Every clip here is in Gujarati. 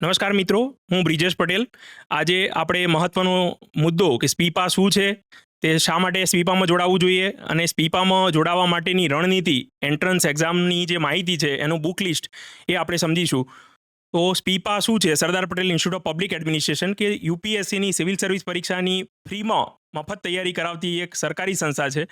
નમસ્કાર મિત્રો, હું બ્રિજેશ પટેલ. આજે આપણે મહત્વનો મુદ્દો કે સ્પીપા શું છે, તે શા માટે સ્પીપામાં જોડાવવું જોઈએ અને સ્પીપામાં જોડાવા માટેની રણનીતિ, એન્ટ્રન્સ એક્ઝામની જે માહિતી છે એનું બુક લિસ્ટ એ આપણે સમજીશું. તો સ્પીપા શું છે? Sardar Patel institute of public administration કે યુપીએસસીની સિવિલ સર્વિસ પરીક્ષાની ફ્રીમાં મફત તૈયારી કરાવતી એક સરકારી સંસ્થા છે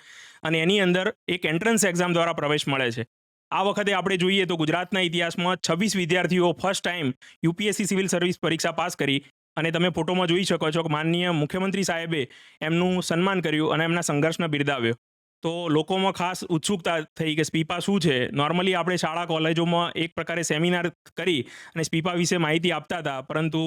અને એની અંદર એક એન્ટ્રન્સ એક્ઝામ દ્વારા પ્રવેશ મળે છે. આ વખતે આપણે જોઈએ તો ગુજરાતના ઇતિહાસમાં 26 વિદ્યાર્થીઓ first time UPSC civil service પરીક્ષા પાસ કરી અને તમે ફોટોમાં જોઈ શકો છો કે માનનીય મુખ્યમંત્રી સાહેબે એમનું સન્માન કર્યું અને એમના સંઘર્ષને બિરદાવ્યો. તો લોકોમાં ખાસ ઉત્સુકતા થઈ કે સ્પીપા શું છે. નોર્મલી આપણે શાળા કોલેજોમાં એક પ્રકારે સેમિનાર કરી અને સ્પીપા વિશે માહિતી આપતા હતા, પરંતુ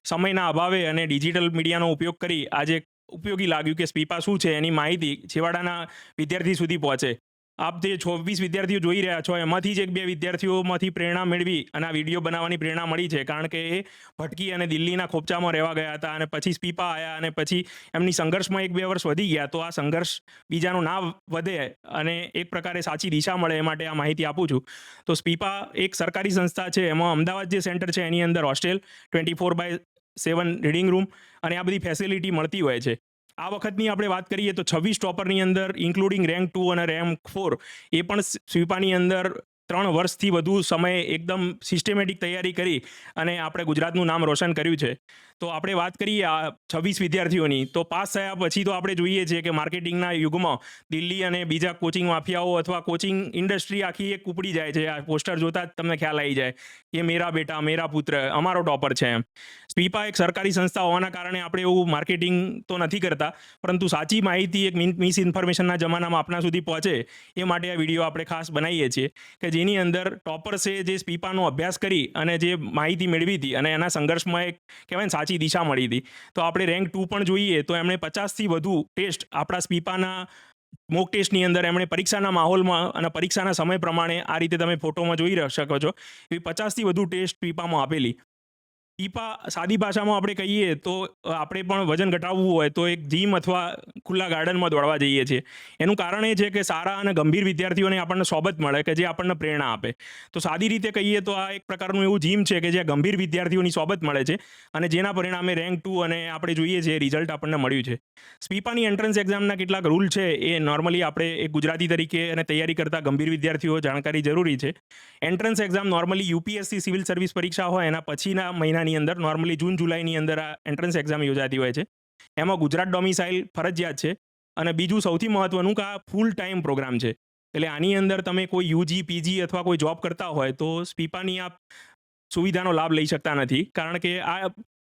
સમયના અભાવે અને ડિજિટલ મીડિયાનો ઉપયોગ કરી આજે ઉપયોગી લાગ્યું કે સ્પીપા શું છે એની માહિતી છેવાડાના વિદ્યાર્થી સુધી પહોંચે. આપ જે 26 વિદ્યાર્થીઓ જોઈ રહ્યા છો એમાંથી જ એક બે વિદ્યાર્થીઓમાંથી પ્રેરણા મેળવી અને આ વિડીયો બનાવવાની પ્રેરણા મળી છે, કારણ કે એ ભટકી અને દિલ્હીના ખોપચામાં રહેવા ગયા હતા અને પછી સ્પીપા આવ્યા અને પછી એમની સંઘર્ષમાં 1-2 વર્ષ વધી ગયા. તો આ સંઘર્ષ બીજાનો ના વધે અને એક પ્રકારે સાચી દિશા મળે એ માટે આ માહિતી આપું છું. તો સ્પીપા એક સરકારી સંસ્થા છે. એમાં અમદાવાદ જે સેન્ટર છે એની અંદર હોસ્ટેલ, 24/7 રીડિંગ રૂમ અને આ બધી ફેસિલિટી મળતી હોય છે. આ વખતની આપણે વાત કરીએ તો 26 ટોપરની અંદર ઇન્ક્લુડિંગ રેન્ક 2 અને રેન્ક 4 એ પણ સ્પીપાની અંદર 3 વર્ષથી વધુ સમય એકદમ સિસ્ટમેટિક તૈયારી કરી અને આપણે ગુજરાતનું નામ રોશન કર્યું છે. તો આપણે વાત કરીએ આ 26 વિદ્યાર્થીઓની, તો પાસ થયા પછી તો આપણે જોઈએ છીએ કે માર્કેટિંગના યુગમાં દિલ્હી અને બીજા કોચિંગ માફિયાઓ અથવા કોચિંગ ઇન્ડસ્ટ્રી આખી એક ઉપડી જાય છે. આ પોસ્ટર જોતા જ તમને ખ્યાલ આવી જાય કે મેરા બેટા, મેરા પુત્ર, અમારો ટોપર છે એમ. સ્પીપા એક સરકારી સંસ્થા હોવાના કારણે આપણે એવું માર્કેટિંગ તો નથી કરતા, પરંતુ સાચી માહિતી એક મિસ ઇન્ફોર્મેશનના જમાનામાં આપણા સુધી પહોંચે એ માટે આ વિડીયો આપણે ખાસ બનાવીએ છીએ કે જેની અંદર ટોપર્સે જે સ્પીપાનો અભ્યાસ કરી અને જે માહિતી મેળવી હતી અને એના સંઘર્ષમાં એક કહેવાય ને સાચી દિશા મળી હતી. તો આપણે રેન્ક 2 પણ જોઈએ તો એમણે 50થી વધુ ટેસ્ટ આપણા સ્પીપાના મોક ટેસ્ટની અંદર એમણે પરીક્ષાના માહોલમાં અને પરીક્ષાના સમય પ્રમાણે આ રીતે તમે ફોટોમાં જોઈ શકો છો એવી 50થી વધુ ટેસ્ટ સ્પીપામાં આપેલી. સ્પીપા સાદી ભાષામાં આપણે કહીએ તો આપણે પણ વજન ઘટાડવું હોય તો એક જીમ અથવા ખુલ્લા ગાર્ડનમાં દોડવા જઈએ છીએ. એનું કારણ એ છે કે સારા અને ગંભીર વિદ્યાર્થીઓને આપણને સોબત મળે કે જે આપણને પ્રેરણા આપે. તો સાદી રીતે કહીએ તો આ એક પ્રકારનું એવું જીમ છે કે જ્યાં ગંભીર વિદ્યાર્થીઓની સોબત મળે છે અને જેના પરિણામે રેન્ક 2 અને આપણે જોઈએ છીએ રિઝલ્ટ આપણને મળ્યું છે. સ્પીપાની એન્ટ્રન્સ એક્ઝામના કેટલાક રૂલ છે એ નોર્મલી આપણે એક ગુજરાતી તરીકે અને તૈયારી કરતા ગંભીર વિદ્યાર્થીઓ જાણકારી જરૂરી છે. Entrance exam normally UPSC civil service પરીક્ષા હોય એના પછીના મહિનાની અંદર નોર્મલી જૂન જુલાઈની અંદર આ એન્ટ્રન્સ એક્ઝામ યોજાતી હોય છે. એમાં ગુજરાત ડોમિસાઇલ ફરજિયાત છે અને બીજું સૌથી મહત્વનું કે આ ફૂલ ટાઈમ પ્રોગ્રામ છે. એટલે આની અંદર તમે કોઈ યુજી, પીજી અથવા કોઈ જોબ કરતા હોય તો સ્પીપાની આ સુવિધાનો લાભ લઈ શકતા નથી, કારણ કે આ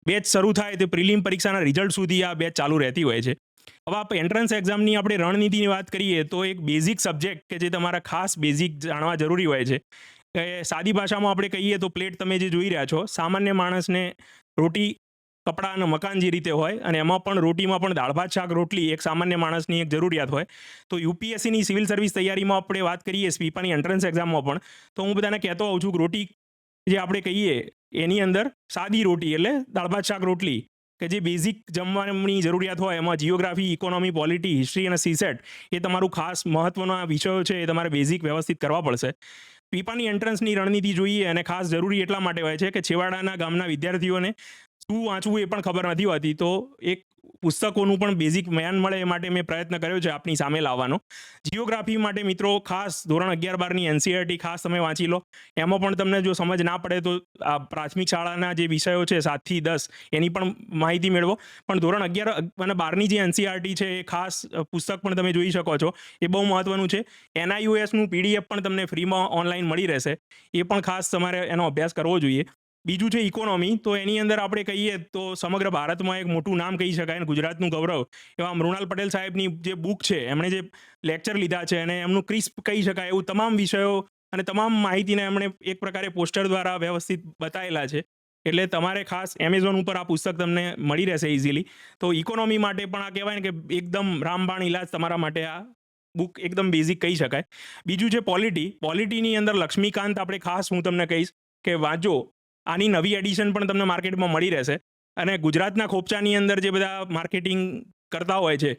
બેચ શરૂ થાય તે પ્રિલિમ પરીક્ષાના રિઝલ્ટ સુધી આ બેચ ચાલુ રહેતી હોય છે. હવે આ એન્ટ્રન્સ એક્ઝામની આપણે રણનીતિની વાત કરીએ તો એક બેઝિક સબ્જેક્ટ કે જે તમારા ખાસ બેઝિક જાણવા જરૂરી હોય છે કે સાદી ભાષામાં આપણે કહીએ તો પ્લેટ તમે જે જોઈ રહ્યા છો, સામાન્ય માણસને રોટી, કપડાં અને મકાન જે રીતે હોય અને એમાં પણ રોટીમાં પણ દાળ ભાત શાક રોટલી એક સામાન્ય માણસની એક જરૂરિયાત હોય. તો યુપીએસસીની સિવિલ સર્વિસ તૈયારીમાં આપણે વાત કરીએ સ્પીપાની એન્ટ્રન્સ એક્ઝામમાં પણ, તો હું બધાને કહેતો હોઉં છું કે રોટી જે આપણે કહીએ એની અંદર સાદી રોટી એટલે દાળ ભાત શાક રોટલી કે જે બેઝિક જમવાની જરૂરિયાત હોય એમાં જીઓગ્રાફી, ઇકોનોમી, પોલિટી, હિસ્ટ્રી અને સીસેટ એ તમારું ખાસ મહત્વના વિષયો છે એ તમારે બેઝિક વ્યવસ્થિત કરવા પડશે. સ્પીપાની એન્ટ્રન્સની રણનીતિ જોઈએ અને ખાસ જરૂરી એટલા માટે હોય છે કે છેવાડાના ગામના વિદ્યાર્થીઓને શું વાંચવું એ પણ ખબર નથી હોતી. તો એક પુસ્તકોનું પણ બેઝિક જ્ઞાન મળે એ માટે મેં પ્રયત્ન કર્યો છે આપની સામે લાવવાનો. જીઓગ્રાફી માટે મિત્રો ખાસ ધોરણ 11-12ની એનસીઈઆરટી ખાસ તમે વાંચી લો. એમાં પણ તમને જો સમજ ના પડે તો આ પ્રાથમિક શાળાના જે વિષયો છે 7થી 10 એની પણ માહિતી મેળવો. પણ ધોરણ 11 અને 12ની જે એનસીઈઆરટી છે એ ખાસ પુસ્તક પણ તમે જોઈ શકો છો, એ બહુ મહત્વનું છે. એનઆઈઓએસનું પીડીએફ પણ તમને ફ્રીમાં ઓનલાઈન મળી રહેશે, એ પણ ખાસ તમારે એનો અભ્યાસ કરવો જોઈએ. બીજું છે ઇકોનોમી. તો એની અંદર આપણે કહીએ તો સમગ્ર ભારતમાં એક મોટું નામ કહી શકાય અને ગુજરાતનું ગૌરવ એવા મૃણાલ પટેલ સાહેબની જે બુક છે, એમણે જે લેક્ચર લીધા છે અને એમનું ક્રિસ્પ કહી શકાય એવું તમામ વિષયો અને તમામ માહિતીને એમણે એક પ્રકારે પોસ્ટર દ્વારા વ્યવસ્થિત બતાવેલા છે. એટલે તમારે ખાસ એમેઝોન ઉપર આ પુસ્તક તમને મળી રહેશે ઇઝીલી. તો ઇકોનોમી માટે પણ આ કહેવાય ને કે એકદમ રામબાણ ઇલાજ તમારા માટે આ બુક એકદમ બેઝિક કહી શકાય. બીજું છે પોલિટી. પોલિટીની અંદર લક્ષ્મીકાંત આપણે ખાસ હું તમને કહીશ કે વાંચો. આની નવી એડિશન પણ તમને માર્કેટમાં મળી રહેશે અને ગુજરાતના ખોપચાની અંદર જે બધા માર્કેટિંગ કરતા હોય છે,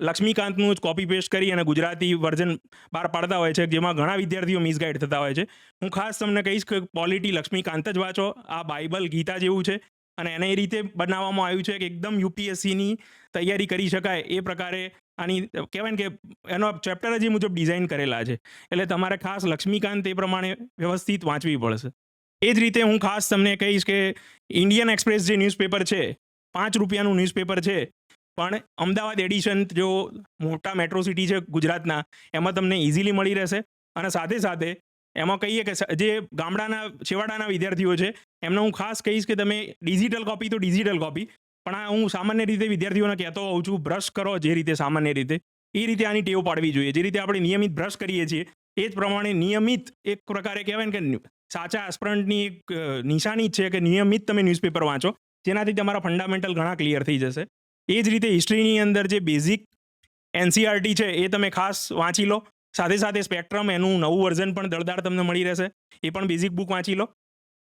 લક્ષ્મીકાંતનું જ કોપી પેસ્ટ કરી અને ગુજરાતી વર્ઝન બહાર પાડતા હોય છે, જેમાં ઘણા વિદ્યાર્થીઓ મિસગાઈડ થતા હોય છે. હું ખાસ તમને કહીશ કે પોલિટી લક્ષ્મીકાંત જ વાંચો. આ બાઇબલ ગીતા જેવું છે અને એને એ રીતે બનાવવામાં આવ્યું છે કે એકદમ યુપીએસસીની તૈયારી કરી શકાય એ પ્રકારે આની કહેવાય ને કે એનો ચેપ્ટર જ એ મુજબ ડિઝાઇન કરેલા છે. એટલે તમારે ખાસ લક્ષ્મીકાંત એ પ્રમાણે વ્યવસ્થિત વાંચવી પડશે. એ જ રીતે હું ખાસ તમને કહીશ કે ઇન્ડિયન એક્સપ્રેસ જે ન્યૂઝપેપર છે, 5 રૂપિયાનું ન્યૂઝપેપર છે, પણ અમદાવાદ એડિશન જો મોટા મેટ્રો સિટી છે ગુજરાતના, એમાં તમને ઇઝીલી મળી રહેશે. અને સાથે સાથે એમાં કહીએ કે જે ગામડાના છેવાડાના વિદ્યાર્થીઓ છે એમને હું ખાસ કહીશ કે તમે ડિજિટલ કોપી તો ડિજિટલ કોપી, પણ આ હું સામાન્ય રીતે વિદ્યાર્થીઓને કહેતો હોઉં છું, બ્રશ કરો જે રીતે સામાન્ય રીતે, એ રીતે આની ટેવ પાડવી જોઈએ. જે રીતે આપણે નિયમિત બ્રશ કરીએ છીએ એ જ પ્રમાણે નિયમિત એક પ્રકારે કહેવાય ને કે સાચા એસ્પિરન્ટની એક નિશાની જ છે કે નિયમિત તમે ન્યૂઝપેપર વાંચો, જેનાથી તમારા ફંડામેન્ટલ ઘણા ક્લિયર થઈ જશે. એ જ રીતે હિસ્ટ્રીની અંદર જે બેઝિક એનસીઆરટી છે એ તમે ખાસ વાંચી લો. સાથે સાથે સ્પેક્ટ્રમ એનું નવું વર્ઝન પણ દળદાર તમને મળી રહેશે, એ પણ બેઝિક બુક વાંચી લો.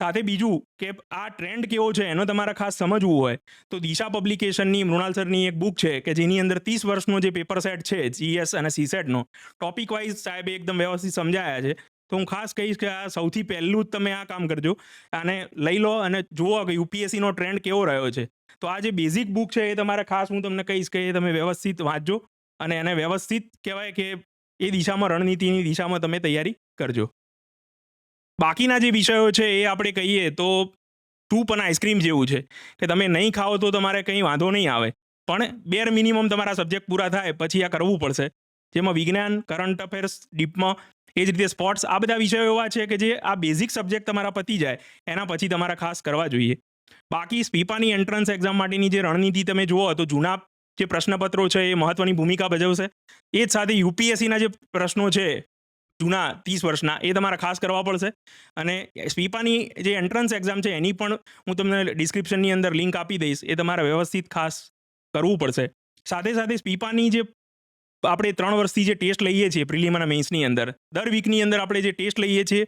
સાથે બીજું કે આ ટ્રેન્ડ કેવો છે એનો તમારે ખાસ સમજવું હોય તો દિશા પબ્લિકેશનની મૃણાલ સરની એક બુક છે કે જેની અંદર 30 વર્ષનો જે પેપર સેટ છે જીએસ અને સીસેટનો, ટોપિક વાઇઝ સાહેબે એકદમ વ્યવસ્થિત સમજાયા છે. તો હું ખાસ કહીશ કે આ સૌથી પહેલું જ તમે આ કામ કરજો, આને લઈ લો અને જુઓ કે યુપીએસસીનો ટ્રેન્ડ કેવો રહ્યો છે. તો આ જે બેઝિક બુક છે એ તમારે ખાસ હું તમને કહીશ કે એ તમે વ્યવસ્થિત વાંચજો અને એને વ્યવસ્થિત કહેવાય કે એ દિશામાં, રણનીતિની દિશામાં તમે તૈયારી કરજો. બાકીના જે વિષયો છે એ આપણે કહીએ તો સૂપ અને આઈસ્ક્રીમ જેવું છે કે તમે નહીં ખાઓ તો તમારે કંઈ વાંધો નહીં આવે, પણ બેર મિનિમમ તમારા સબ્જેક્ટ પૂરા થાય પછી આ કરવું પડશે. જેમાં વિજ્ઞાન, કરંટ અફેર્સ ડીપમાં, એ જ રીતે સ્પોર્ટ્સ, આ બધા વિષયો એવા છે કે જે આ બેઝિક સબ્જેક્ટ તમારા પતી જાય એના પછી તમારા ખાસ કરવા જોઈએ. બાકી સ્પીપાની એન્ટ્રન્સ એક્ઝામ માટેની જે રણનીતિ તમે જુઓ તો જૂના જે પ્રશ્નપત્રો છે એ મહત્વની ભૂમિકા ભજવશે. એ જ સાથે યુપીએસસીના જે પ્રશ્નો છે જૂના 30 વર્ષના એ તમારે ખાસ કરવા પડશે. અને સ્પીપાની જે એન્ટ્રન્સ એક્ઝામ છે એની પણ હું તમને ડિસ્ક્રિપ્શનની અંદર લિંક આપી દઈશ, એ તમારે વ્યવસ્થિત ખાસ કરવું પડશે. સાથે સાથે સ્પીપાની જે આપણે 3 વર્ષથી જે ટેસ્ટ લઈએ છીએ પ્રિલિમ અને મેઇન્સની અંદર, દર વીકની અંદર આપણે જે ટેસ્ટ લઈએ છીએ,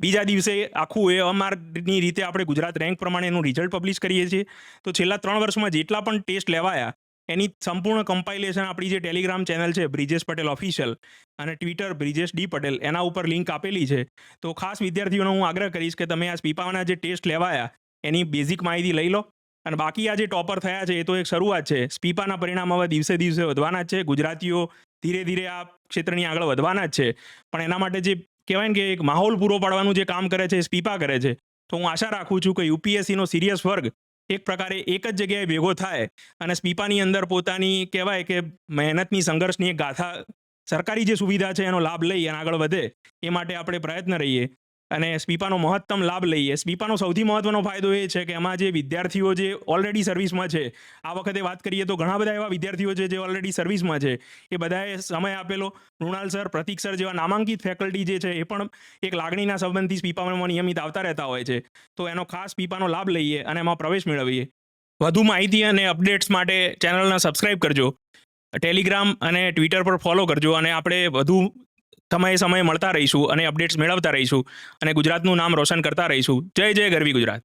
બીજા દિવસે આખું એ અમારની રીતે આપણે ગુજરાત રેન્ક પ્રમાણે એનું રિઝલ્ટ પબ્લિશ કરીએ છીએ. તો છેલ્લા 3 વર્ષમાં જેટલા પણ ટેસ્ટ લેવાયા એની સંપૂર્ણ કમ્પાઇલેશન આપણી જે ટેલિગ્રામ ચેનલ છે બ્રિજેશ પટેલ ઓફિશિયલ અને ટ્વિટર બ્રિજેશ ડી પટેલ, એના ઉપર લિંક આપેલી છે. તો ખાસ વિદ્યાર્થીઓનો હું આગ્રહ કરીશ કે તમે આ સ્પીપાના જે ટેસ્ટ લેવાયા એની બેઝિક માહિતી લઈ લો. અને બાકી આ જે ટોપર થયા છે એ તો એક શરૂઆત છે. સ્પીપાના પરિણામ હવે દિવસે દિવસે વધવાના જ છે. ગુજરાતીઓ ધીરે ધીરે આ ક્ષેત્રની આગળ વધવાના જ છે. પણ એના માટે જે કહેવાય ને કે એક માહોલ પૂરો પાડવાનું જે કામ કરે છે એ સ્પીપા કરે છે. તો હું આશા રાખું છું કે યુપીએસસીનો સિરિયસ વર્ગ એક પ્રકારે એક જ જગ્યાએ ભેગો થાય અને સ્પીપાની અંદર પોતાની કહેવાય કે મહેનતની, સંઘર્ષની એક ગાથા, સરકારી જે સુવિધા છે એનો લાભ લઈ અને આગળ વધે એ માટે આપણે પ્રયત્ન રહીએ અને સ્પીપાનો મહત્તમ લાભ લઈએ. સ્પીપાનો સૌથી મહત્વનો ફાયદો એ છે કે એમાં જે વિદ્યાર્થીઓ જે ઓલરેડી સર્વિસમાં છે, આ વખતે વાત કરીએ તો ઘણા બધા એવા વિદ્યાર્થીઓ છે જે ઓલરેડી સર્વિસમાં છે, એ બધાએ સમય આપેલો. મૃણાલ સર, પ્રતિક સર જેવા નામાંકિત ફેકલ્ટી જે છે એ પણ એક લાગણીના સંબંધથી સ્પીપામાં નિયમિત આવતા રહેતા હોય છે. તો એનો ખાસ સ્પીપાનો લાભ લઈએ અને એમાં પ્રવેશ મેળવીએ. વધુ માહિતી અને અપડેટ્સ માટે ચેનલને સબસ્ક્રાઇબ કરજો, ટેલિગ્રામ અને ટ્વિટર પર ફોલો કરજો અને આપણે વધુ સમયે મળતા રહીશું અને અપડેટ્સ મેળવતા રહીશું અને ગુજરાતનું નામ રોશન કરતા રહીશું. જય જય ગરવી ગુજરાત.